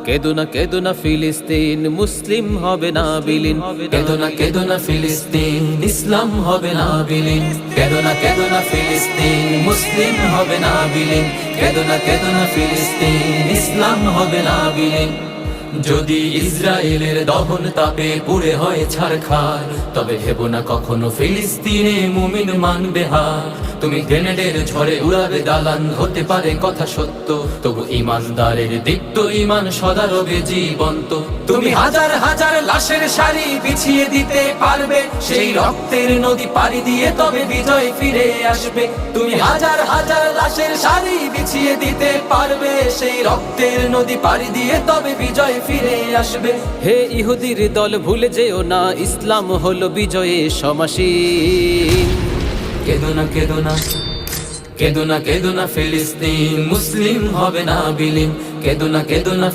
কেদো না ফিলিস্তিন, মুসলিম হবে না বিলীন। কেদো না ফিলিস্তিন, ইসলাম হবে না বিলীন। কেদো না ফিলিস্তিন, মুসলিম হবে না বিলীন। কেদো না ফিলিস্তিন, ইসলাম হবে না বিলীন। যদি ইসরায়েলের দহন তাপে পুড়ে হয় ছারখার, তবে ভেবো না কখনো ফিলিস্তিনে মুমিন মানবে হার। তুমি গ্রেনেডের ঝড়ে উড়াবে দালান, হতে পারে কথা সত্য, তবু ইমানদারের দীপ্ত ইমান সদা রবে জীবন্ত। তুমি হাজার হাজার লাশের সারি বিছিয়ে দিতে পারবে, সেই রক্তের নদী পাড়ি দিয়ে তবে বিজয় ফিরে আসবে। তুমি হাজার হাজার লাশের সারি বিছিয়ে দিতে পারবে, সেই রক্তের নদী পাড়ি দিয়ে তবে বিজয় ফিরে আসবে। হে ইহুদির দল ভুলে যেও না, ইসলাম হলো বিজয়ে সমাসীন। কেদো না ফিলিস্তিন, মুসলিম হবে না বিলীন। কেদো না